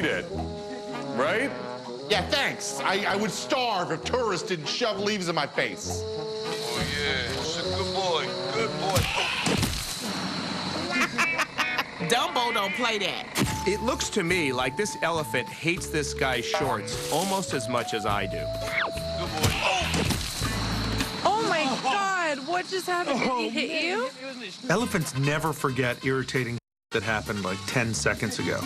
It, right? Yeah, thanks. I would starve if tourists didn't shove leaves in my face. Oh, yeah. It's a good boy. Good boy. Dumbo don't play that. It looks to me like this elephant hates this guy's shorts almost as much as I do. Good boy. Oh my God, what just happened? Did he hit you? Elephants never forget irritating that happened like 10 seconds ago.